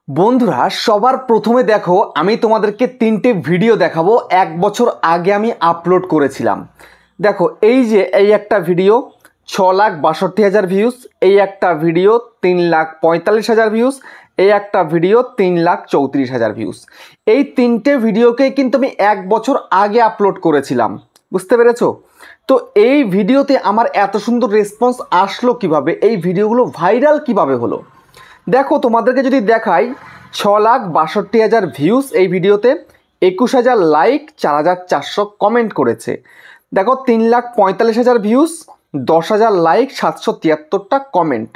বন্ধুরা সবার প্রথমে দেখো আমি তোমাদেরকে তিনটে ভিডিও দেখাবো 1 বছর আগে আমি আপলোড করেছিলাম। দেখো এই একটা ভিডিও 6,62,000 ভিউজ, এই একটা ভিডিও 3,45,000 ভিউজ, এই একটা ভিডিও 3,34,000 ভিউজ। এই তিনটে ভিডিওকে কিন্তু আমি 1 বছর আগে আপলোড করেছিলাম, বুঝতে পেরেছো? তো এই ভিডিওতে আমার এত সুন্দর রেসপন্স আসলো কিভাবে, এই ভিডিওগুলো ভাইরাল কিভাবে হলো দেখো। তোমাদেরকে যদি দেখাই 6,62,000 ভিউজ এই ভিডিওতে, 21,000 লাইক, 4,400 কমেন্ট করেছে। দেখো 3,45,000 ভিউজ, 10,000 লাইক, 773টা কমেন্ট।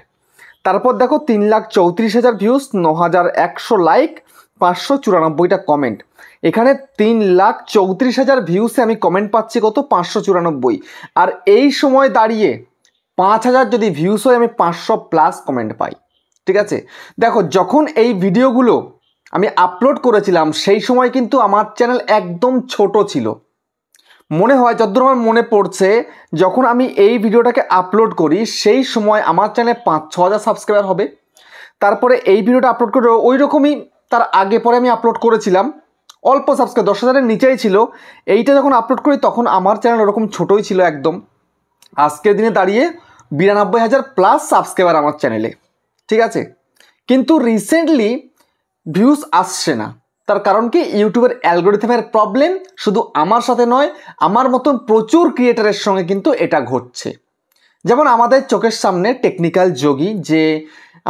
তারপর দেখো 3,34,000 ভিউজ, 9,100 লাইক, 594টা কমেন্ট। এখানে 3,34,000 ভিউসে আমি কমেন্ট পাচ্ছি কত? 594। আর এই সময় দাঁড়িয়ে 5,000 যদি ভিউস হয় আমি 500+ কমেন্ট পাই, ঠিক আছে? দেখো যখন এই ভিডিওগুলো আমি আপলোড করেছিলাম সেই সময় কিন্তু আমার চ্যানেল একদম ছোট ছিল। মনে হয় যতদূর আমার মনে পড়ছে, যখন আমি এই ভিডিওটাকে আপলোড করি সেই সময় আমার চ্যানেলে 5-6 হাজার সাবস্ক্রাইবার হবে। তারপরে এই ভিডিওটা আপলোড করে ওই রকমই তার আগে পরে আমি আপলোড করেছিলাম, অল্প সাবস্ক্রাইব 10,000-এর নিচেই ছিল। এইটা যখন আপলোড করি তখন আমার চ্যানেল ওরকম ছোটোই ছিল একদম। আজকের দিনে দাঁড়িয়ে 92,000+ সাবস্ক্রাইবার আমার চ্যানেলে, ঠিক আছে? কিন্তু রিসেন্টলি ভিউজ আসছে না। তার কারণ কি? ইউটিউবের অ্যালগোরিথমের প্রবলেম। শুধু আমার সাথে নয়, আমার মতন প্রচুর ক্রিয়েটারের সঙ্গে কিন্তু এটা ঘটছে। যেমন আমাদের চোখের সামনে টেকনিক্যাল যোগী, যে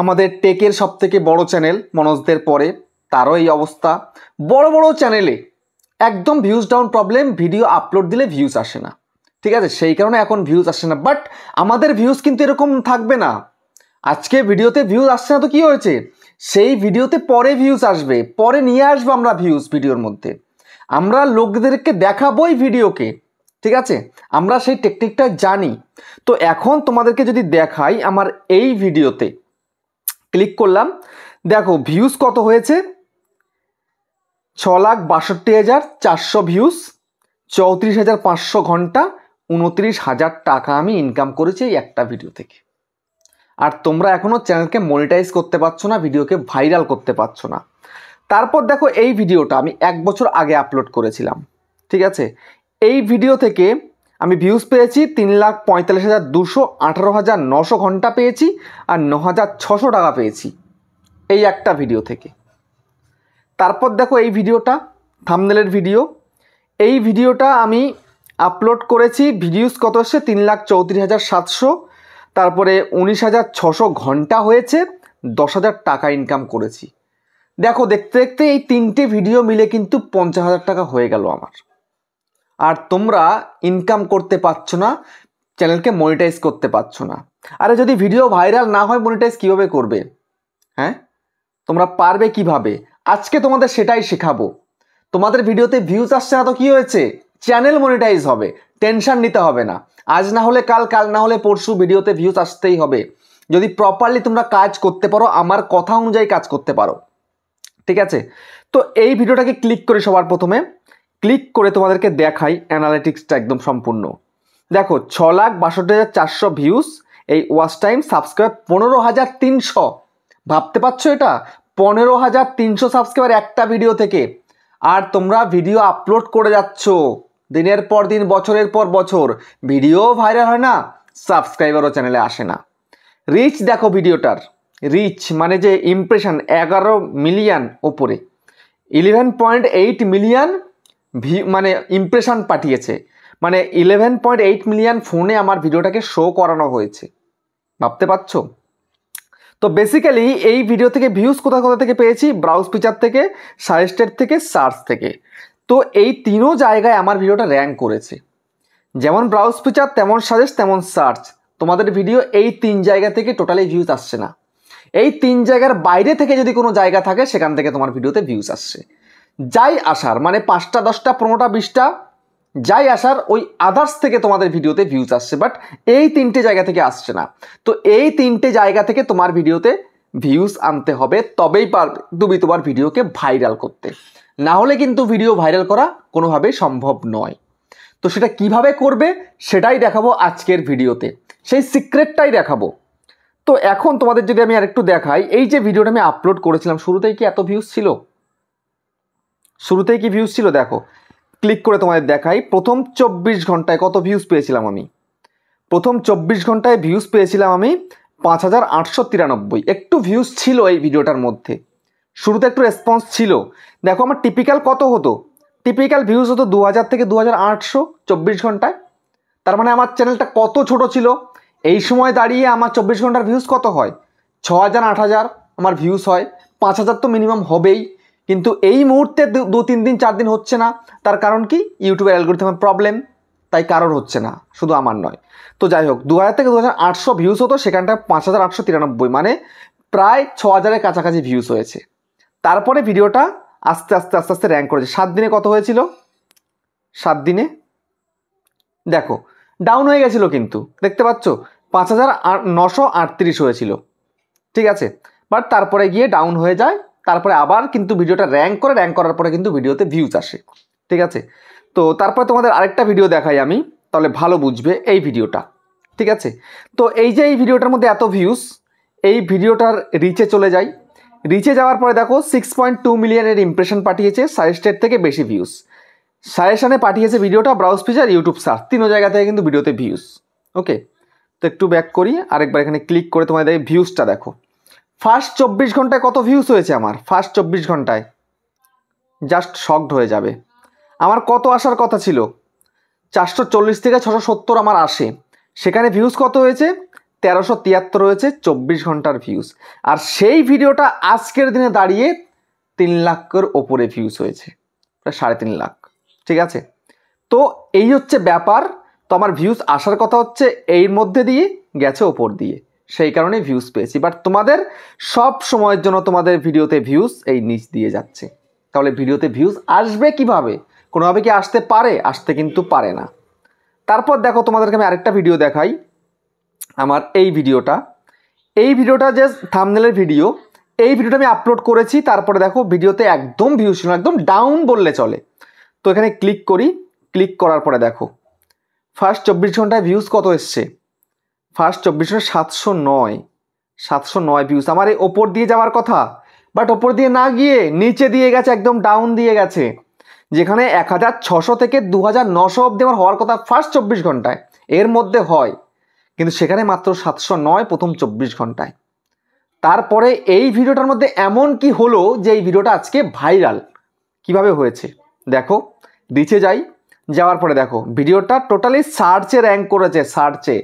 আমাদের টেকের সবথেকে বড় চ্যানেল মনোজদের পরে, তারও এই অবস্থা। বড় বড় চ্যানেলে একদম views down problem, video upload দিলে ভিউজ আসে না, ঠিক আছে? সেই কারণে এখন ভিউজ আসে না। বাট আমাদের ভিউজ কিন্তু এরকম থাকবে না। আজকে ভিডিওতে ভিউজ আসছে না তো কি হয়েছে? সেই ভিডিওতে পরে ভিউজ আসবে, পরে নিয়ে আসবো আমরা ভিউজ ভিডিওর মধ্যে। আমরা লোকদেরকে দেখাবোই ভিডিওকে, ঠিক আছে? আমরা সেই টেকনিকটা জানি। তো এখন তোমাদেরকে যদি দেখাই, আমার এই ভিডিওতে ক্লিক করলাম, দেখো ভিউজ কত হয়েছে? 6,62,400 ভিউজ, 34,500 ঘন্টা, 29,000 টাকা আমি ইনকাম করেছি এই একটা ভিডিও থেকে। আর তোমরা এখনও চ্যানেলকে মনিটাইজ করতে পারছো না, ভিডিওকে ভাইরাল করতে পারছো না। তারপর দেখো এই ভিডিওটা আমি 1 বছর আগে আপলোড করেছিলাম, ঠিক আছে? এই ভিডিও থেকে আমি ভিউজ পেয়েছি 3,45,200, 18,900 ঘন্টা পেয়েছি, আর 9,600 টাকা পেয়েছি এই একটা ভিডিও থেকে। তারপর দেখো এই ভিডিওটা থাম্বনেলের ভিডিও, এই ভিডিওটা আমি আপলোড করেছি, ভিউজ কত এসছে? 3,34,700, তারপরে 19,600 ঘন্টা হয়েছে, 10,000 টাকা ইনকাম করেছি। দেখো দেখতে দেখতে এই তিনটে ভিডিও মিলে কিন্তু 50,000 টাকা হয়ে গেল আমার। আর তোমরা ইনকাম করতে পারছো না, চ্যানেলকে মনিটাইজ করতে পারছো না। আরে যদি ভিডিও ভাইরাল না হয় মনিটাইজ কিভাবে করবে? হ্যাঁ, তোমরা পারবে কিভাবে? আজকে তোমাদের সেটাই শেখাবো। তোমাদের ভিডিওতে ভিউজ আসছে না তো কি হয়েছে? চ্যানেল মনিটাইজ হবে, টেনশন নিতে হবে না। আজ না হলে কাল, কাল না হলে পরশু ভিডিওতে ভিউজ আসতেই হবে, যদি প্রপারলি তোমরা কাজ করতে পারো, আমার কথা অনুযায়ী কাজ করতে পারো, ঠিক আছে? তো এই ভিডিওটাকে ক্লিক করে সবার প্রথমে ক্লিক করে তোমাদেরকে দেখাই অ্যানালিটিক্সটা একদম সম্পূর্ণ। দেখো 6,62,400 ভিউজ, এই ওয়াচ টাইম, সাবস্ক্রাইব 15,300। ভাবতে পারছো এটা? 15,300 সাবস্ক্রাইবার একটা ভিডিও থেকে। আর তোমরা ভিডিও আপলোড করে যাচ্ছ দিনের পর দিন, বছরের পর বছর, ভিডিও ভাইরাল হয় না, সাবস্ক্রাইবারও চ্যানেলে আসে না। রিচ দেখো ভিডিওটার, রিচ মানে যে ইমপ্রেশন, 11 মিলিয়ন ওপরে, 11.8 মিলিয়ন মানে ইমপ্রেশন পাঠিয়েছে, মানে 11.8 মিলিয়ন ফোনে আমার ভিডিওটাকে শো করানো হয়েছে। ভাবতে পারছো? তো বেসিক্যালি এই ভিডিও থেকে ভিউজ কোথা কোথা থেকে পেয়েছি? ব্রাউজ ফিচার থেকে, সাজেস্টেড থেকে, সার্চ থেকে। তো এই তিনও জায়গায় আমার ভিডিওটা র্যাঙ্ক করেছে। যেমন ব্রাউজ ফিচার, তেমন সাজেস্ট, তেমন সার্চ। তোমাদের ভিডিও এই 3 জায়গা থেকে টোটালি ভিউজ আসছে না। এই 3 জায়গার বাইরে থেকে যদি কোনো জায়গা থাকে সেখান থেকে তোমার ভিডিওতে ভিউজ আসছে। যাই আসার, মানে 5টা 10টা 15টা 20টা যাই আসার, ওই আদার্স থেকে তোমাদের ভিডিওতে ভিউজ আসছে, বাট এই 3টে জায়গা থেকে আসছে না। তো এই 3টে জায়গা থেকে তোমার ভিডিওতে ভিউজ আনতে হবে, তবেই পারবে তুমি তোমার ভিডিওকে ভাইরাল করতে। না হলে কিন্তু ভিডিও ভাইরাল করা কোনোভাবেই সম্ভব নয়। তো সেটা কিভাবে করবে সেটাই দেখাবো আজকের ভিডিওতে, সেই সিক্রেটটাই দেখাবো। তো এখন তোমাদের যদি আমি আরেকটু দেখাই, এই যে ভিডিওটা আমি আপলোড করেছিলাম, শুরুতেই কি এত ভিউজ ছিল? শুরুতেই কি ভিউজ ছিল? দেখো, ক্লিক করে তোমাদের দেখাই প্রথম 24 ঘন্টায় কত ভিউজ পেয়েছিলাম আমি। প্রথম 24 ঘন্টায় ভিউজ পেয়েছিলাম আমি 5893। একটু ভিউজ ছিল এই ভিডিওটার মধ্যে, শুরুতে একটু রেসপন্স ছিল। দেখো আমার টিপিক্যাল কত হতো, টিপিক্যাল ভিউজ হতো 2000 থেকে 2800 24 ঘন্টায়। তার মানে আমার চ্যানেলটা কত ছোট ছিল। এই সময় দাঁড়িয়ে আমার 24 ঘন্টার ভিউজ কত হয়? 6000 8000 আমার ভিউজ হয়, 5000 তো মিনিমাম হবেই। কিন্তু এই মুহূর্তে 2-3 দিন 4 দিন হচ্ছে না। তার কারণ কি? ইউটিউবের অ্যালগরিথমের প্রবলেম, তাই কারোর হচ্ছে না, শুধু আমার নয়। তো যাই হোক, 2000 থেকে 2800 ভিউজ হতো, সেখানটা 5893, মানে প্রায় 6000-এর কাছাকাছি ভিউজ হয়েছে। তারপরে ভিডিওটা আস্তে আস্তে আস্তে আস্তে র্যাঙ্ক করেছে। 7 দিনে কত হয়েছিল? 7 দিনে দেখো ডাউন হয়ে গেছিল, কিন্তু দেখতে পাচ্ছ 5938 হয়েছিল, ঠিক আছে। বাট তারপরে গিয়ে ডাউন হয়ে যায়, তারপরে আবার কিন্তু ভিডিওটা র্যাঙ্ক করে, র্যাঙ্ক করার পরে কিন্তু ভিডিওতে ভিউজ আসে, ঠিক আছে। তো তারপরে তোমাদের আরেকটা ভিডিও দেখাই আমি, তাহলে ভালো বুঝবে এই ভিডিওটা, ঠিক আছে। তো এই যে এই ভিডিওটার মধ্যে এত ভিউজ, এই ভিডিওটার রিচে চলে যায়। রিচে যাওয়ার পরে দেখো 6.2 মিলিয়নের ইমপ্রেশন পাঠিয়েছে, সাজেস্টেড থেকে বেশি ভিউজ। সাজেশনে পাঠিয়েছে ভিডিওটা, ব্রাউজ ফিচার, ইউটিউব সার্চ, 3 জায়গা থেকে কিন্তু ভিডিওতে ভিউজ। ওকে, তো একটু ব্যাক করি, আরেকবার এখানে ক্লিক করে তোমাদের ভিউজটা দেখো। ফার্স্ট 24 ঘন্টায় কত ভিউজ হয়েছে আমার? ফার্স্ট 24 ঘন্টায় জাস্ট শকড হয়ে যাবে। আমার কত আসার কথা ছিল? 440 থেকে 670 আমার আসে, সেখানে ভিউজ কত হয়েছে? 1373 হয়েছে 24 ঘন্টার ভিউজ। আর সেই ভিডিওটা আজকের দিনে দাঁড়িয়ে 3 লাখের ওপরে ভিউজ হয়েছে, প্রায় 3.5 লাখ, ঠিক আছে। তো এই হচ্ছে ব্যাপার। তো আমার ভিউজ আসার কথা হচ্ছে এর মধ্যে দিয়ে, গেছে ওপর দিয়ে, সেই কারণে ভিউজ পেয়েছি। বাট তোমাদের সব সময়ের জন্য তোমাদের ভিডিওতে ভিউজ এই নিচ দিয়ে যাচ্ছে, তাহলে ভিডিওতে ভিউজ আসবে কিভাবে? কোনোভাবে কি আসতে পারে? আসতে কিন্তু পারে না। তারপর দেখো তোমাদেরকে আমি আরেকটা ভিডিও দেখাই, আমার এই ভিডিওটা যে থাম্বনেলের ভিডিও, এই ভিডিওটা আমি আপলোড করেছি। তারপরে দেখো ভিডিওতে একদম ভিউজ ছিল, একদম ডাউন বললে চলে। তো এখানে ক্লিক করি, ক্লিক করার পরে দেখো ফার্স্ট 24 ঘন্টায় ভিউজ কত এসছে? ফার্স্ট 24 ঘন্টায় 709 ভিউজ। আমার এই ওপর দিয়ে যাওয়ার কথা, বাট ওপর দিয়ে না গিয়ে নিচে দিয়ে গেছে, একদম ডাউন দিয়ে গেছে। যেখানে 1600 থেকে 2900 অব্দি আমার হওয়ার কথা ফার্স্ট 24 ঘন্টায়, এর মধ্যে হয়, কিন্তু সেখানে মাত্র 709 প্রথম 24 ঘন্টায়। তারপরে এই ভিডিওটার মধ্যে এমন কি হলো যে এই ভিডিওটা আজকে ভাইরাল কিভাবে হয়েছে? দেখো রিচে যাই, যাওয়ার পরে দেখো ভিডিওটা টোটালি সার্চে র্যাঙ্ক করেছে, সার্চে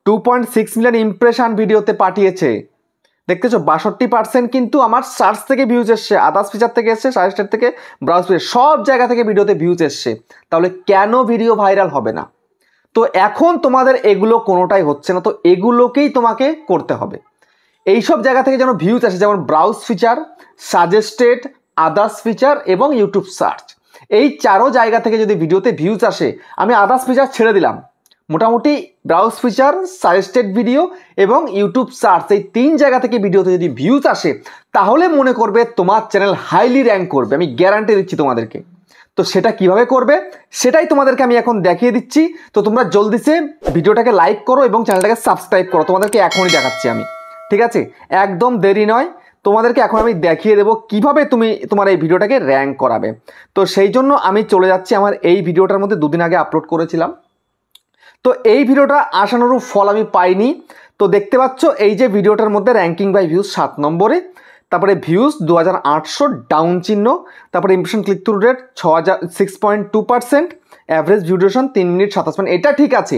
2.6 মিলিয়ন ইমপ্রেশন ভিডিওতে পাঠিয়েছে। দেখতেছো 62% কিন্তু আমার সার্চ থেকে ভিউজ এসছে, আদার্স ফিচার থেকে এসছে, সাজেস্টেড থেকে, ব্রাউজ ফিচার, সব জায়গা থেকে ভিডিওতে ভিউজ এসছে। তাহলে কেন ভিডিও ভাইরাল হবে না? তো এখন তোমাদের এগুলো কোনোটাই হচ্ছে না, তো এগুলোকেই তোমাকে করতে হবে। এইসব জায়গা থেকে যেন ভিউজ আসে, যেমন browse feature, suggested, others feature এবং ইউটিউব সার্চ, এই 4 জায়গা থেকে যদি ভিডিওতে ভিউজ আসে, আমি আদার্স ফিচার ছেড়ে দিলাম, মোটামুটি ব্রাউজ ফিচার, সাজেস্টেড ভিডিও এবং ইউটিউব সার্চ, এই 3 জায়গা থেকে ভিডিওতে যদি ভিউজ আসে, তাহলে মনে করবে তোমার চ্যানেল হাইলি র্যাঙ্ক করবে, আমি গ্যারান্টি দিচ্ছি তোমাদেরকে। তো সেটা কিভাবে করবে সেটাই তোমাদেরকে আমি এখন দেখিয়ে দিচ্ছি। তো তোমরা জলদিসে ভিডিওটাকে লাইক করো এবং চ্যানেলটাকে সাবস্ক্রাইব করো, তোমাদেরকে এখনই দেখাচ্ছি আমি, ঠিক আছে। একদম দেরি নয়, তোমাদেরকে এখন আমি দেখিয়ে দেবো কিভাবে তুমি তোমার এই ভিডিওটাকে র্যাঙ্ক করাবে। তো সেই জন্য আমি চলে যাচ্ছি আমার এই ভিডিওটার মধ্যে, 2 দিন আগে আপলোড করেছিলাম। তো এই ভিডিওটা আশানুরূপ ফল আমি পাইনি। তো দেখতে পাচ্ছ এই যে ভিডিওটার মধ্যে র্যাঙ্কিং বাই ভিউজ 7 নম্বরে, তারপরে ভিউজ 2800 ডাউন চিহ্ন, তারপরে impression click through rate 6.2%, average view duration 3 minute 27 minute. এটা ঠিক আছে,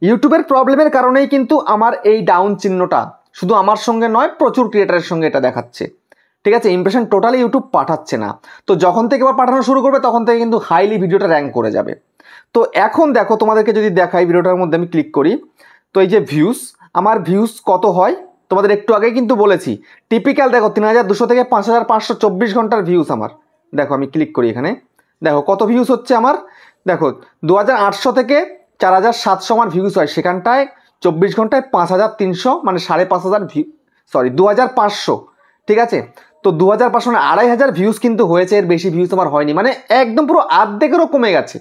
ইউটিউবের প্রবলেমের কারণেই কিন্তু আমার এই ডাউন চিহ্নটা, শুধু আমার সঙ্গে নয় প্রচুর ক্রিয়েটারের সঙ্গে এটা দেখাচ্ছে, ঠিক আছে। ইমপ্রেশন টোটালি ইউটিউব পাঠাচ্ছে না, তো যখন থেকে আবার পাঠানো শুরু করবে তখন থেকে কিন্তু হাইলি ভিডিওটা র্যাঙ্ক করে যাবে। তো এখন দেখো তোমাদেরকে যদি দেখাই, ভিডিওটার মধ্যে আমি ক্লিক করি, তো এই যে ভিউজ, আমার ভিউজ কত হয় তোমাদের একটু আগে কিন্তু বলেছি। টিপিক্যাল দেখো 3200 থেকে 5524 ঘন্টার ভিউজ আমার। দেখো আমি ক্লিক করি এখানে, দেখো কত ভিউজ হচ্ছে আমার। দেখো 2800 থেকে 4700 আমার ভিউজ হয়, সেখানটায় 24 ঘন্টায় 5300, মানে 5500 ভিউ, সরি 2500, ঠিক আছে। তো 2500 মানে 2500 ভিউজ কিন্তু হয়েছে, এর বেশি ভিউজ আমার হয়নি, মানে একদম পুরো অর্ধেকেরও কমে গেছে,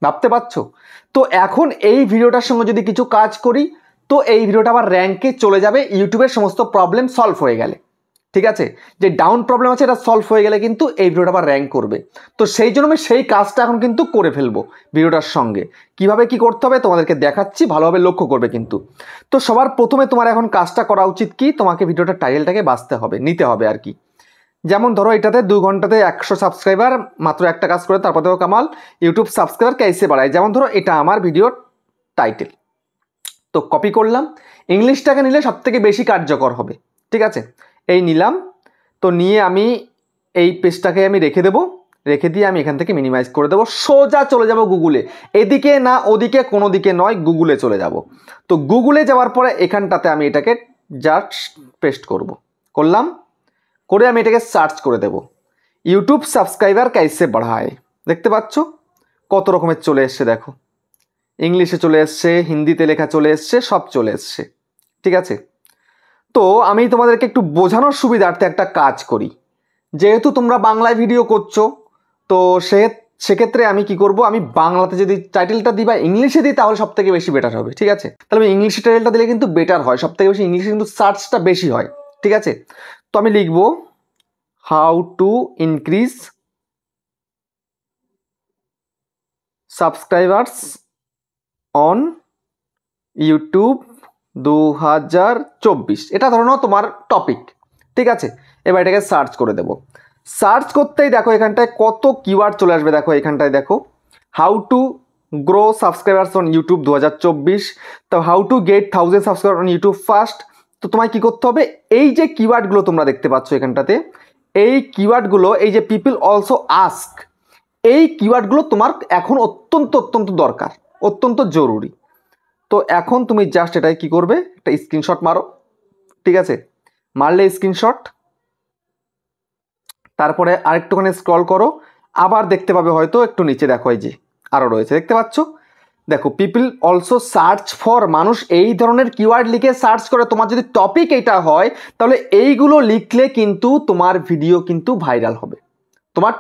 ভাবতে পারছো। তো এখন এই ভিডিওটার সঙ্গে যদি কিছু কাজ করি, তো এই ভিডিওটা আবার র্যাঙ্কে চলে যাবে ইউটিউবের সমস্ত প্রবলেম সলভ হয়ে গেলে। ঠিক আছে, যে ডাউন প্রবলেম আছে এটা সলভ হয়ে গেলে কিন্তু এই ভিডিওটা আবার র্যাঙ্ক করবে। তো সেই জন্য আমি সেই কাজটা এখন কিন্তু করে ফেলবো ভিডিওটার সঙ্গে। কিভাবে কি করতে হবে তোমাদেরকে দেখাচ্ছি, ভালোভাবে লক্ষ্য করবে কিন্তু। তো সবার প্রথমে তোমার এখন কাজটা করা উচিত কি, তোমাকে ভিডিওটার টাইটেলটাকে বাছতে হবে, নিতে হবে আর কি। যেমন ধরো এটাতে 2 ঘন্টাতে 100 সাবস্ক্রাইবার, মাত্র একটা কাজ করে তারপর দেখো কামাল ইউটিউব সাবস্ক্রাইবার कैसे বাড়ায়। যেমন ধরো এটা আমার ভিডিওর টাইটেল, তো কপি করলাম। ইংলিশটাকে নিলে সব থেকে বেশি কার্যকর হবে। ঠিক আছে, এই নিলাম। তো নিয়ে আমি এই পেজটাকে আমি রেখে দেবো, রেখে দিয়ে আমি এখান থেকে মিনিমাইজ করে দেবো। সোজা চলে যাব গুগলে, এদিকে না ওদিকে, কোনো দিকে নয়, গুগলে চলে যাব। তো গুগলে যাওয়ার পরে এখানটাতে আমি এটাকে জাস্ট পেস্ট করলাম, করে আমি এটাকে সার্চ করে দেব ইউটিউব সাবস্ক্রাইবার कैसे बढ़ाए। দেখতে পাচ্ছ কত রকমের চলে এসছে, দেখো ইংলিশে চলে এসছে, হিন্দিতে লেখা চলে এসছে, সব চলে এসছে। ঠিক আছে, তো আমি তোমাদেরকে একটু বোঝানোর সুবিধার্থে একটা কাজ করি। যেহেতু তোমরা বাংলায় ভিডিও করছো, তো সেক্ষেত্রে আমি কি করব, আমি বাংলাতে যদি টাইটেলটা দিই বা ইংলিশে দিই তাহলে সব থেকে বেশি বেটার হবে। ঠিক আছে, তাহলে আমি ইংলিশে টাইটেলটা দিলে কিন্তু বেটার হয়, সব থেকে বেশি ইংলিশে কিন্তু সার্চটা বেশি হয়। ঠিক আছে, তো আমি লিখব how to increase subscribers on YouTube 2024, এটা ধরো নাও তোমার টপিক। ঠিক আছে, এবার এটাকে সার্চ করে দেব। সার্চ করতেই দেখো এখানটায় কত কিওয়ার্ড চলে আসবে। দেখো এখানটায় দেখো how to grow subscribers on YouTube 2024, তো how to get 1000 subscriber on YouTube first. তো তোমায় কি করতে হবে, এই যে কিওয়ার্ডগুলো তোমরা দেখতে পাচ্ছ এখানটাতে, এই কিওয়ার্ডগুলো, এই যে পিপল অলসো আস্ক, এই কিওয়ার্ডগুলো তোমার এখন অত্যন্ত অত্যন্ত দরকার, অত্যন্ত জরুরি। তো এখন তুমি জাস্ট এটাই কি করবে, একটা স্ক্রিনশট মারো। ঠিক আছে, মারলে স্ক্রিনশট, তারপরে আরেকটুখানি স্ক্রল করো, আবার দেখতে পাবে হয়তো একটু নিচে দেখো এই যে আরও রয়েছে, দেখতে পাচ্ছ। দেখো পিপল অলসো সার্চ ফর, মানুষ এই ধরনের কিওয়ার্ড লিখে সার্চ করে। তোমার যদি টপিক এইটা হয় তাহলে এইগুলো লিখলে কিন্তু তোমার ভিডিও কিন্তু ভাইরাল হবে। তোমার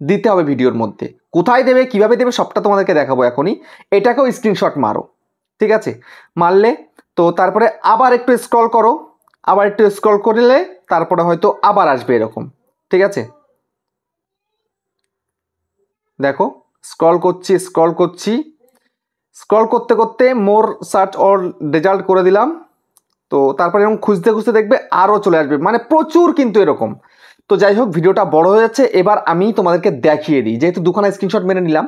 দিতে হবে ভিডিওর মধ্যে, কোথায় দেবে কিভাবে দেবে সবটা তোমাদেরকে দেখাবো এখনই। এটাকেও স্ক্রিনশট মারো। ঠিক আছে, মারলে তো তারপরে আবার একটু স্ক্রল করো, আবার একটু স্ক্রল করলে তারপরে হয়তো আবার আসবে এরকম। ঠিক আছে, দেখো স্ক্রল করছি স্ক্রল করতে করতে মোর সার্চ অর রেজাল্ট করে দিলাম। তো তারপরে এরকম খুঁজতে খুঁজতে দেখবে আরও চলে আসবে, মানে প্রচুর কিন্তু এরকম। তো যাই হোক, ভিডিওটা বড় হয়ে যাচ্ছে, এবার আমি তোমাদেরকে দেখিয়ে দিই। যেহেতু দুখানা স্ক্রিনশট মেরে নিলাম,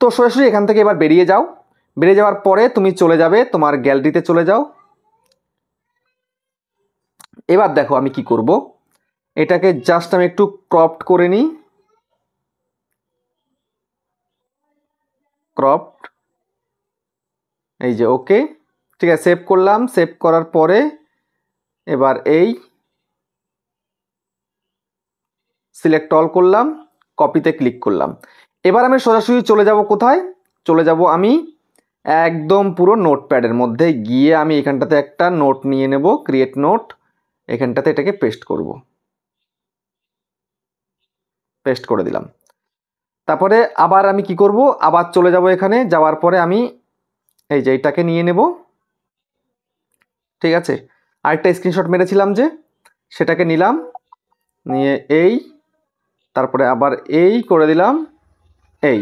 তো সরাসরি এখান থেকে এবার বেরিয়ে যাও। বেরিয়ে যাওয়ার পরে তুমি চলে যাবে তোমার গ্যালারিতে চলে যাও। এবার দেখো আমি কি করব, এটাকে জাস্ট আমি একটু ক্রপড করে নিই, ক্রপড, এই যে ওকে। ঠিক আছে, সেভ করলাম। সেভ করার পরে এবার এই সিলেক্ট অল করলাম, কপিতে ক্লিক করলাম। এবার আমি সোজাসুজি চলে যাব কোথায়, চলে যাব আমি একদম পুরো নোটপ্যাডের মধ্যে গিয়ে আমি এখানটাতে একটা নোট নিয়ে নেব, ক্রিয়েট নোট, এখানটাতে এটাকে পেস্ট করব, পেস্ট করে দিলাম। তারপরে আবার আমি কি করব, আবার চলে যাব এখানে, যাওয়ার পরে আমি এই যে এটাকে নিয়ে নেব। ঠিক আছে, আরেকটা স্ক্রিনশট মেরেছিলাম যে, সেটাকে নিলাম, নিয়ে এই, তারপরে আবার এই করে দিলাম, এই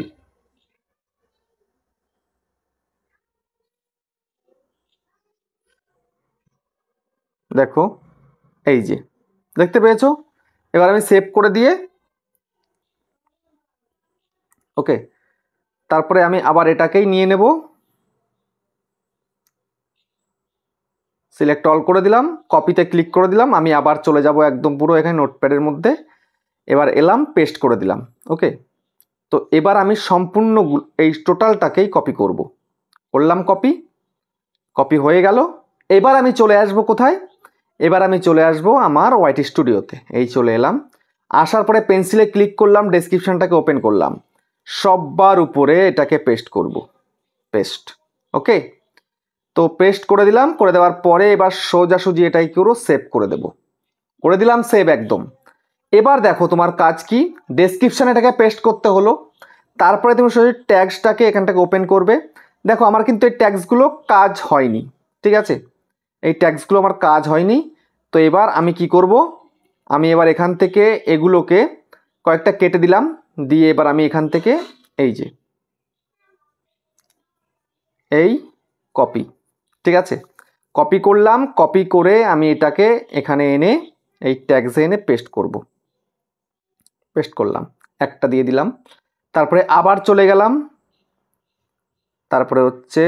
দেখো, এই যে দেখতে পেয়েছো। এবার আমি সেভ করে দিয়ে ওকে, তারপরে আমি আবার এটাকেই নিয়ে নেব, সিলেক্ট অল করে দিলাম, কপিতে ক্লিক করে দিলাম। আমি আবার চলে যাব একদম পুরো এখানে নোটপ্যাডের মধ্যে, এবার এলাম, পেস্ট করে দিলাম। ওকে, তো এবার আমি সম্পূর্ণ এই টোটালটাকেই কপি করলাম, কপি হয়ে গেল। এবার আমি চলে আসব কোথায়, এবার আমি চলে আসব আমার ওয়াইটি স্টুডিওতে। এই চলে এলাম, আসার পরে পেন্সিলে ক্লিক করলাম, ডেসক্রিপশনটাকে ওপেন করলাম, সবার উপরে এটাকে পেস্ট করব, পেস্ট। ওকে, তো পেস্ট করে দিলাম, করে দেওয়ার পরে এবার সোজাসুজি এটাই করো, সেভ করে দেব, করে দিলাম সেভ একদম। এবার দেখো তোমার কাজ কি, ডেসক্রিপশানে এটাকে পেস্ট করতে হলো। তারপরে তুমি সোজাসুজি ট্যাগসটাকে এখানটাকে ওপেন করবে। দেখো আমার কিন্তু এই ট্যাগসগুলো কাজ হয়নি। ঠিক আছে, এই ট্যাক্সগুলো আমার কাজ হয়নি। তো এবার আমি কি করব, আমি এবার এখান থেকে এগুলোকে কয়েকটা কেটে দিলাম, দিয়ে এবার আমি এখান থেকে এই যে এই কপি, ঠিক আছে, কপি করলাম, কপি করে আমি এটাকে এখানে এনে এই ট্যাক্সে এনে পেস্ট করব। পেস্ট করলাম, একটা দিয়ে দিলাম, তারপরে আবার চলে গেলাম, তারপরে হচ্ছে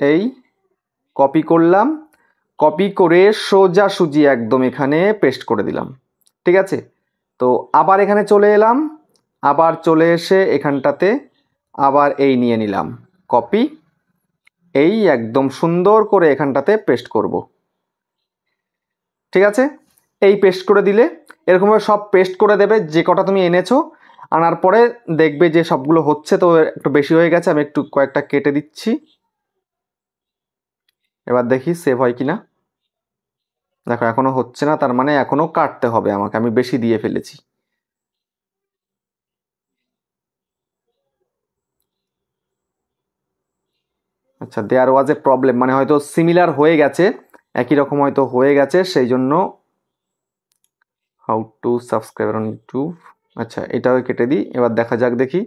এই কপি করলাম, কপি করে সোজাসুজি একদম এখানে পেস্ট করে দিলাম, ঠিক আছে। তো আবার এখানে চলে এলাম, আবার চলে এসে এখানটাতে আবার এই নিয়ে নিলাম কপি, এই একদম সুন্দর করে এখানটাতে পেস্ট করব, ঠিক আছে। এই পেস্ট করে দিলে এরকমভাবে সব পেস্ট করে দেবে যে কটা তুমি এনেছো। আনার পরে দেখবে যে সবগুলো হচ্ছে, তো একটু বেশি হয়ে গেছে, আমি একটু কয়েকটা কেটে দিচ্ছি। এবার দেখি সেভ হয় কিনা। দেখো এখনো হচ্ছে না, তার মানে এখনো কাটতে হবে আমাকে, আমি বেশি দিয়ে ফেলেছি। আচ্ছা, দেয়ার ওয়াজ এ প্রবলেম, মানে হয়তো সিমিলার হয়ে গেছে, একই রকম হয়তো হয়ে গেছে, সেই জন্য। How to subscribe on YouTube, আচ্ছা এটাও কেটে দিই, এবার দেখা যাক দেখি।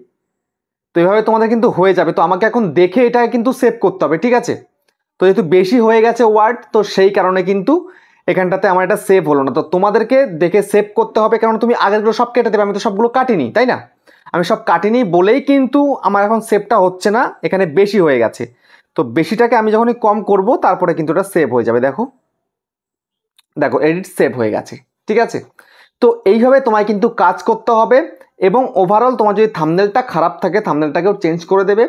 তো এইভাবে তোমাদের কিন্তু হয়ে যাবে। তো আমাকে এখন দেখে এটা কিন্তু সেভ করতে হবে, ঠিক আছে। তো যেহেতু বেশি হয়ে গেছে ওয়ার্ড, তো সেই কারণে কিন্তু এখানটাতে আমার এটা সেভ হলো না। তো তোমাদেরকে দেখে সেভ করতে হবে, কারণ তুমি আগেরগুলো সব কেটে দেবে, আমি তো সবগুলো কাটিনি, তাই না? আমি সব কাটিনি বলেই কিন্তু আমার এখন সেভটা হচ্ছে না, এখানে বেশি হয়ে গেছে। তো বেশিটাকে আমি যখনই কম করব তারপরে কিন্তু এটা সেভ হয়ে যাবে। দেখো দেখো এডিট সেভ হয়ে গেছে, ঠিক আছে। তো এইভাবে তোমায় কিন্তু কাজ করতে হবে, এবং ওভারঅল তোমার যদি থাম্বনেলটা খারাপ থাকে থাম্বনেলটাকেও চেঞ্জ করে দেবে,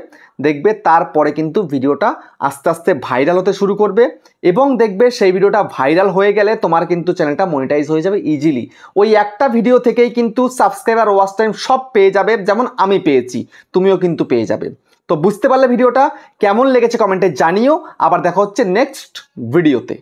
দেখবে তারপরে কিন্তু ভিডিওটা আস্তে আস্তে ভাইরাল হতে শুরু করবে, এবং দেখবে সেই ভিডিওটা ভাইরাল হয়ে গেলে তোমার কিন্তু চ্যানেলটা মনিটাইজ হয়ে যাবে ইজিলি। ওই একটা ভিডিও থেকেই কিন্তু সাবস্ক্রাইবার, ওয়াচ টাইম সব পেয়ে যাবে, যেমন আমি পেয়েছি, তুমিও কিন্তু পেয়ে যাবে। তো বুঝতে পারলে ভিডিওটা কেমন লেগেছে কমেন্টে জানিও। আবার দেখা হচ্ছে নেক্সট ভিডিওতে।